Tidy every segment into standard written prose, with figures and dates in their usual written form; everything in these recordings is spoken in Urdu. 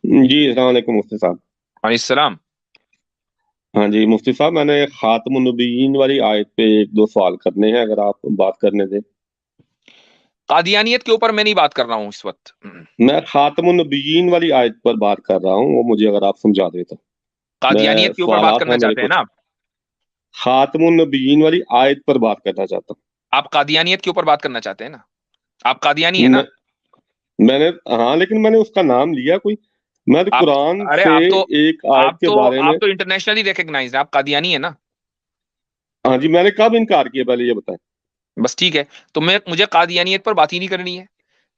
جی السلام علیکم مفتی صاحب. السلام. ہاں جی مفتی صاحب, میں نے خاتم النبیین والی آیت پہ ایک دو سوال کرنے ہیں, اگر آپ بات کرنے دیں. قادیانیت کے اوپر میں نہیں بات کر رہا ہوں اس وقت. میں خاتم النبیین والی آیت پر بات کر رہا ہوں, وہ مجھے اگر آپ سمجھا دیں تو. میں قادیانیت کے اوپر بات سوالات کرنا ہیں میرے چاہتے ہیں نا کچھ. آپ؟ خاتم النبیین والی آیت پر بات کرنا چاہتا آپ قادیانیت کے اوپر بات کرنا چاہتے ہیں نا؟ آپ قادیانی ہیں ہوں. نا؟ میں نے, ہاں لیکن میں نے اس کا نام لیا کوئی. میں تو آپ قرآن ارے سے آپ تو ایک آیت آپ کے تو بارے میں. آپ تو انٹرنیشنلی ریکگنائزڈ ہیں، آپ قادیانی ہیں نا؟ ہاں جی, میں نے کب انکار کیا پہلے یہ بتائیں. بس ٹھیک ہے، تو مجھے قادیانیت پر بات ہی نہیں کرنی ہے.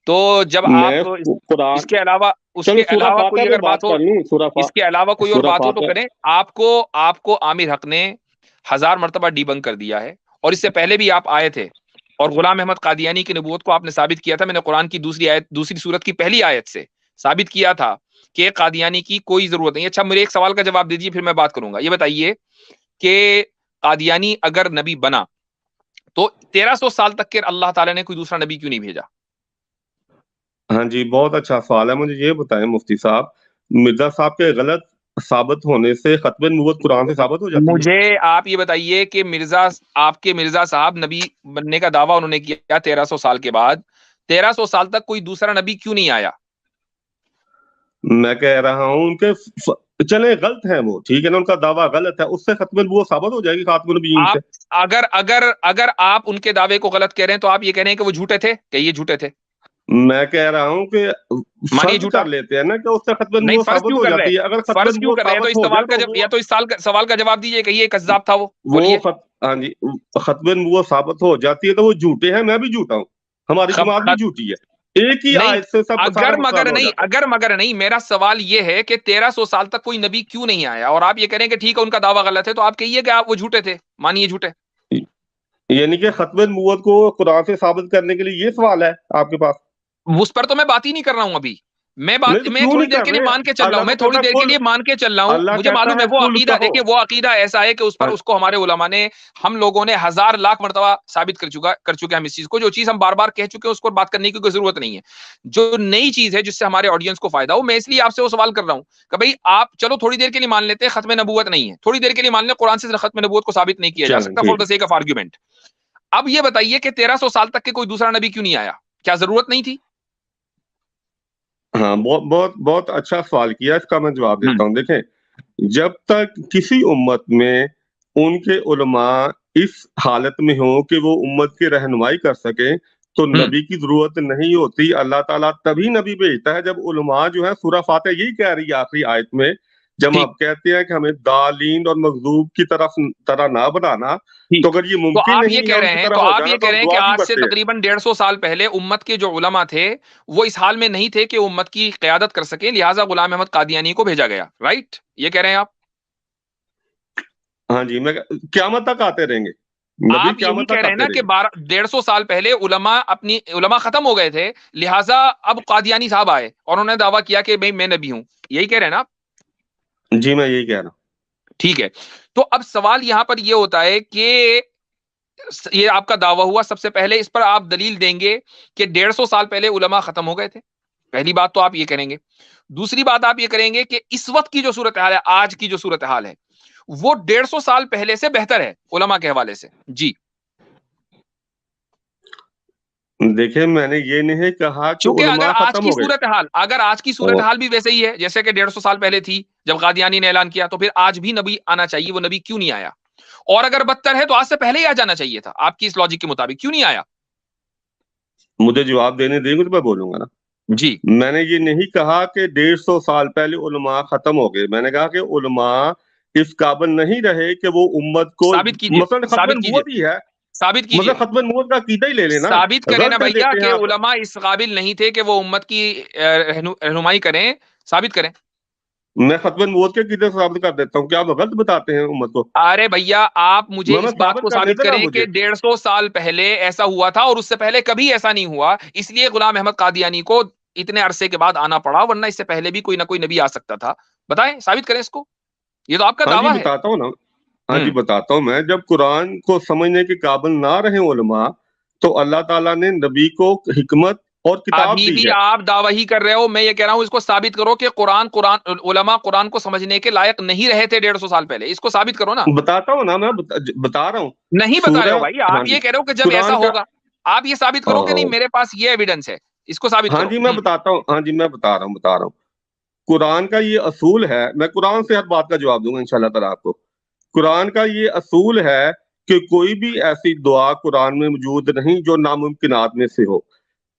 تو جب میں آپ اس قرآن, کے علاوہ چلو سورہ فاتحہ کوئی پہ اگر بات بات ہو، کر لوں. اس کے علاوہ کوئی اور سورہ بات ہو تو فاتحہ. کریں. آپ کو عامر حق نے 1000 مرتبہ ڈی بنک کر دیا ہے، اور اس سے پہلے بھی آپ آئے تھے اور غلام احمد قادیانی کی نبوت کو آپ نے ثابت کیا تھا. میں نے قرآن کی دوسری سورت کی پہلی آیت سے ثابت کیا تھا کہ قادیانی کی کوئی ضرورت نہیں. اچھا، میرے ایک سوال کا جواب دیجیے، پھر میں بات کروں گا. یہ بتائیے کہ قادیانی اگر نبی بنا تو 1300 سال تک کے اللہ تعالیٰ نے کوئی دوسرا نبی کیوں نہیں بھیجا؟ ہاں جی, بہت اچھا سوال ہے. مجھے یہ بتائیں مفتی صاحب, مرزا صاحب کے غلط ثابت ہونے سے ختم نبوت قرآن سے ثابت ہو جاتی ہے؟ مجھے آپ یہ بتائیے کہ آپ کے مرزا صاحب نبی بننے کا دعویٰ انہوں نے کیا 1300 سال کے بعد، 1300 سال تک کوئی دوسرا نبی کیوں نہیں آیا؟ میں کہہ رہا ہوں ان کے چلے غلط ہیں وہ, ٹھیک ہے نا, ان کا دعویٰ غلط ہے, اس سے ختم نبوت ثابت ہو جائے گی خاتم النبیین آپ سے. اگر آپ ان کے دعوے کو غلط کہہ رہے ہیں تو آپ یہ کہہ رہے ہیں کہ وہ جھوٹے تھے، کہ یہ جھوٹے تھے. میں کہہ رہا ہوں کہ مانیے فرض جھوٹا. کر لیتے ہیں نا کہ اس سے ختم نہیں، نبوت فرض ثابت کیوں ہو کر رہے جاتی ہے. اگر ختم فرض کیوں نبوت کر رہے ہیں؟ تو ثابت اس ہو سوال جائے کا تو وہ تو اس سوال کا جواب دیجیے کہ یہ کذاب تھا. وہ بولیے. ہاں جی, ختم نبوت ثابت ہو جاتی ہے تو وہ جھوٹے ہیں, میں بھی جھوٹا ہوں, ہماری خب جماعت بھی خط جھوٹی ہے. ایک ہی نہیں، آیت سے سب سارا مسئلہ حل ہو جاتا ہے. اگر مگر نہیں، میرا سوال یہ ہے کہ 1300 سال تک کوئی نبی کیوں نہیں آیا، اور آپ یہ کہہ رہے ہیں کہ ٹھیک ہے ان کا دعویٰ غلط ہے، تو آپ کہیے کہ آپ وہ جھوٹے تھے، مانیے جھوٹے. یعنی کہ ختم نبوت کو قرآن سے ثابت کرنے کے لیے یہ سوال ہے آپ کے پاس؟ اس پر تو میں بات ہی نہیں کر رہا ہوں ابھی. نہیں تو میں کیوں تھوڑی نہیں دیر کر کے لیے رہے؟ مان کے چل رہا ہوں، اللہ میں تو تھوڑی کہتا دیر کے کل, لیے مان کے چل رہا ہوں. اللہ مجھے کہتا معلوم ہے ہے وہ کل عقیدہ، کہو. دیکھیے وہ عقیدہ ایسا ہے کہ ہم لوگوں نے 1000 لاکھ مرتبہ ثابت کر چکے ہم اس چیز کو. جو چیز ہم بار بار کہہ چکے ہیں اس کو بات کرنے کی کوئی ضرورت نہیں ہے. جو نئی چیز ہے جس سے ہمارے آڈینس کو فائدہ ہو، میں اس لیے آپ سے وہ سوال کر رہا ہوں کہ بھائی آپ چلو تھوڑی دیر کے لیے مان لیتے ہیں ختم نبوت نہیں ہے، تھوڑی دیر کے لیے مان لیں قرآن سے ختم نبوت کو ثابت نہیں کیا جا چلیں سکتا فار ٹھیک دا سیک آف آرگیومنٹ. اب یہ بتائیے کہ 1300 سال تک کے کوئی دوسرا نبی کیوں نہیں آیا؟ کیا ضرورت نہیں تھی؟ ہے. ہاں, بہت بہت بہت اچھا سوال کیا, اس کا میں جواب دیتا ہوں. دیکھیں, جب تک کسی امت میں ان کے علماء اس حالت میں ہوں کہ وہ امت کی رہنمائی کر سکیں تو نبی کی ضرورت نہیں ہوتی. اللہ تعالیٰ تبھی نبی بھیجتا ہے جب علماء جو ہے, سورہ فاتحہ یہی کہہ رہی ہے آخری آیت میں, جب ٹھیک آپ کہتے ہیں کہ ہمیں دالین اور مغضوب کی طرح نہ بنانا, تو ٹھیک اگر یہ تو ممکن آپ یہ نہیں ہے کہہ ان رہے کی ہیں طرح تو ہو آپ جانا, یہ تو کہہ ہم رہے ہیں کہ دعا کیوں آج سے کرتے ہیں؟ تقریباً 150 سال پہلے امت کے جو علماء تھے وہ اس حال میں نہیں تھے کہ امت کی قیادت کر سکیں، لہٰذا غلام احمد قادیانی کو بھیجا گیا، رائٹ؟ یہ کہہ رہے ہیں آپ؟ ہاں جی, میں قیامت تک آتے رہیں گے, نبی آپ یہی قیامت کہہ تک رہے ہیں آتے نا رہیں کہ گے. 150 سال پہلے علماء ختم ہو گئے تھے، لہٰذا اب قادیانی صاحب آئے اور انہوں نے دعویٰ کیا کہ بھئی میں نبی ہوں. یہی کہہ رہے ہیں نا آپ؟ جی میں یہی کہہ رہا ہوں. ٹھیک ہے. تو اب سوال یہاں پر یہ ہوتا ہے کہ یہ آپ کا دعویٰ ہوا، سب سے پہلے اس پر آپ دلیل دیں گے کہ 150 سال پہلے علماء ختم ہو گئے تھے. پہلی بات تو آپ یہ کریں گے. دوسری بات آپ یہ کریں گے کہ اس وقت کی جو صورتحال ہے، آج کی جو صورتحال ہے، وہ 150 سال پہلے سے بہتر ہے علماء کے حوالے سے. جی دیکھیں, میں نے یہ نہیں کہا کہ چونکہ علماء ختم ہو گئے. اگر آج کی صورتحال بھی ویسے ہی ہے جیسے کہ 150 سال پہلے تھی جب قادیانی نے اعلان کیا، تو پھر آج بھی نبی آنا چاہیے. وہ نبی کیوں نہیں آیا؟ اور اگر بدتر ہے تو آج سے پہلے ہی آ جانا چاہیے تھا. آپ کی اس لاجک کے مطابق کیوں نہیں آیا؟ مجھے جواب دینے دیں گے تو میں بولوں گا نا. جی میں نے یہ نہیں کہا کہ 150 سال پہلے علماء ختم ہو گئے. میں نے کہا کہ علماء اس قابل نہیں رہے کہ وہ امت کو, ثابت کیجئے، مثلا ختم ثابت کیجئے، نبوت ہی ہے, ثابت مثلا کیجئے، ختم نبوت کا عقیدہ ہی لے لینا, ثابت کریں نا غلط ہے بھیا دیتے ہیں کہ آپ. علماء اس قابل نہیں تھے کہ وہ امت کی رہنمائی کریں. ثابت کریں. میں ختم نبوت کے عقیدے سے ثابت کر دیتا ہوں, کیا آپ غلط بتاتے ہیں امت کو؟ ارے بھیا آپ مجھے میں اس بات کو کرنے ثابت دے نا کریں کہ مجھے. 150 سال پہلے ایسا ہوا تھا اور اس سے پہلے کبھی ایسا نہیں ہوا، اس لیے غلام احمد قادیانی کو اتنے عرصے کے بعد آنا پڑا، ورنہ اس سے پہلے بھی کوئی نہ کوئی نبی آ سکتا تھا. بتائیں، ثابت کریں اس کو. یہ تو آپ کا ہاں جی دعویٰ ہے. بتاتا ہوں نا, ہاں جی بتاتا ہوں. میں جب قرآن کو سمجھنے کے قابل نہ رہے علماء, تو اللہ تعالیٰ نے نبی کو حکمت اور کتاب ابھی دی بھی ہے. آپ دعویٰ ہی کر رہے ہو. میں یہ کہہ رہا ہوں اس کو ثابت کرو کہ علماء قرآن کو سمجھنے کے لائق نہیں رہے تھے 150 سال پہلے. اس کو ثابت کرو نا. بتاتا ہوں نا, میں بتا رہا ہوں. نہیں بتا رہے ہو بھائی, ہاں آپ جی, یہ کہہ رہے ہو کہ جب ایسا قرآن کا, ہوگا آپ یہ ثابت کرو کہ نہیں میرے پاس یہ ایویڈنس ہے, اس کو ثابت ہاں کرو. جی میں بتاتا ہوں, ہاں جی میں بتا رہا ہوں. قرآن کا یہ اصول ہے, میں قرآن سے ہر بات کا جواب دوں گا انشاءاللہ تعالیٰ آپ کو. قرآن کا یہ اصول ہے کہ کوئی بھی ایسی دعا قرآن میں موجود نہیں جو ناممکنات میں سے ہو.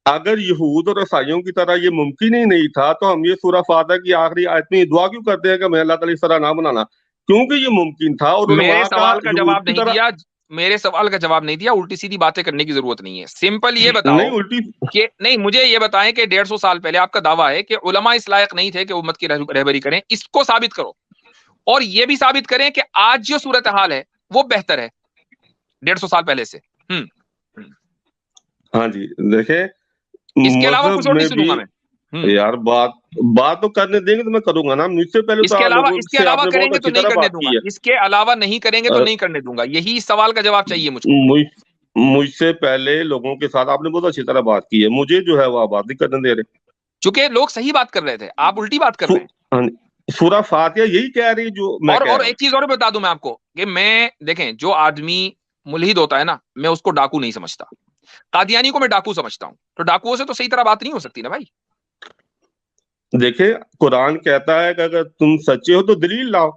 اگر یہود اور عیسائیوں کی طرح یہ ممکن ہی نہیں تھا تو ہم یہ سورہ فاتحہ کی آخری آیت میں دعا کیوں کرتے ہیں کہ میں اللہ تعالیٰ اس طرح نہ بنانا, کیونکہ یہ ممکن تھا. اور میرے علماء کا سوال کا یہود جواب کی نہیں طرح دیا, میرے سوال کا جواب نہیں دیا. الٹی سیدھی باتیں کرنے کی ضرورت نہیں ہے. سمپل یہ نہیں بتاؤ الٹی, کہ نہیں, مجھے یہ بتائیں کہ 150 سال پہلے آپ کا دعویٰ ہے کہ علماء اس لائق نہیں تھے کہ امت کی رہبری کریں, اس کو ثابت کرو. اور یہ بھی ثابت کریں کہ آج جو صورتحال ہے وہ بہتر ہے 150 سال پہلے سے. ہاں جی دیکھیں اس کے علاوہ مذہب کچھ اور میں نہیں بھی سنوں گا میں. یار بات تو کرنے دیں گے تو میں کروں گا نا. مجھ سے پہلے اس تو کے علاوہ لوگوں اس کے سے آپ علاوہ نے کریں بہت گے تو اچھی نہیں طرح کرنے بات دوں گا. کی ہے. اس کے علاوہ نہیں کریں گے تو نہیں کرنے دوں گا. یہی اس سوال کا جواب چاہیے مجھ کو. مجھ سے پہلے لوگوں کے ساتھ آپ نے بہت اچھی طرح بات کی ہے, مجھے جو ہے وہ بات نہیں کرنے دے رہے. چونکہ لوگ صحیح بات کر رہے تھے, آپ الٹی بات کر رہے ہیں. سورہ فاتحہ یہی کہہ رہی جو میں کہہ اور رہا ایک چیز اور بتا دوں میں آپ کو کہ میں دیکھیں, جو آدمی ملحد ہوتا ہے نا, میں اس کو ڈاکو نہیں سمجھتا. قادیانی کو میں ڈاکو سمجھتا ہوں. تو ڈاکوؤں سے تو صحیح طرح بات نہیں ہو سکتی نا بھائی. دیکھیں قرآن کہتا ہے کہ اگر تم سچے ہو تو دلیل لاؤ.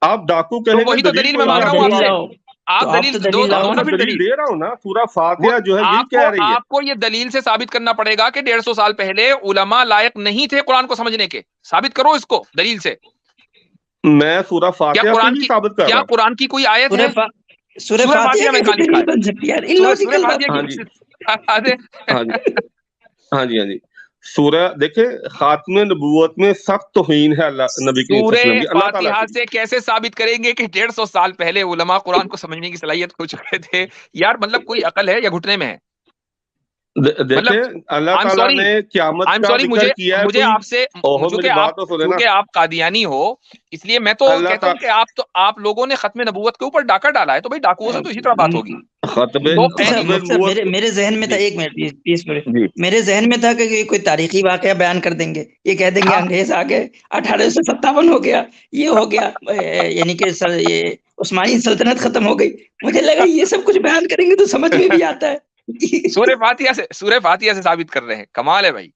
آپ ڈاکو تو کہیں گے وہی تو دلیل دلیل کوئی میں نہیں مانگ رہا لاتے ہوں آپ ہو سے. آپ. آپ دلیل دو آپ نا کو پھر دلیل دلیل. دے رہا ہوں نا, سورہ فاتحہ جو ہے یہی کہہ رہی ہے. آپ کو یہ دلیل سے ثابت کرنا پڑے گا کہ 150 سال پہلے علماء لائق نہیں تھے قرآن کو سمجھنے کے. ثابت کرو اس کو دلیل سے. میں سورہ فاتحہ سے ہی ثابت کر رہا ہوں. قرآن کی کوئی آیت ہے سورہ سورہ فاتحہ فاتحہ میں کیسے کہاں لکھا دلیل ہے؟ بن سکتی ہے یار, سورہ illogical بات. فاتحہ ہاں جی کی ہاں جی ہاں جی ہاں جی. سورہ دیکھیں خاتم نبوت میں سخت توہین ہے اللہ نبی کریم صلی اللہ علیہ سورہ وسلم کی, اللہ تعالیٰ فاتحہ کی. سے کیسے ثابت کریں گے کہ 150 سال پہلے علماء قرآن کو سمجھنے کی صلاحیت کھو چکے تھے؟ یار مطلب کوئی عقل ہے یا گھٹنے میں ہے؟ مطلب دیکھیں اللہ آئی ایم تعالیٰ سوری, نے قیامت آئی ایم کا سوری, ذکر کیا ہے. مجھے کوئی آپ سے, اوہو میری بات تو سنے نا. چونکہ آپ قادیانی ہو اس لیے میں تو اللہ کہتا ہوں کہ آپ لوگوں نے ختم نبوت کے اوپر ڈاکہ ڈالا ہے, تو بھائی ڈاکوؤں سے تو اسی طرح بات ہوگی. ختم تو مختصر نبوت میرے ذہن میں تھا, جی ایک منٹ پیس جی میرے ذہن میں تھا کہ یہ کوئی تاریخی واقعہ بیان کر دیں گے, یہ کہہ دیں گے انگریز آ گئے 1857 ہو گیا, یہ ہو گیا, یعنی کہ یہ عثمانی سلطنت ختم ہو گئی. مجھے لگا یہ سب کچھ بیان کریں گے تو سمجھ میں بھی آتا ہے. سورہ فاتحہ سے ثابت کر رہے ہیں, کمال ہے بھائی.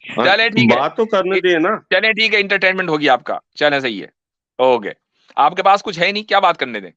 چلے ٹھیک ہے, بات تو کرنے دیں نا. چلے ٹھیک ہے, انٹرٹینمنٹ ہوگی آپ کا, چلے صحیح ہے, اوکے. آپ کے پاس کچھ ہے نہیں, کیا بات کرنے دیں.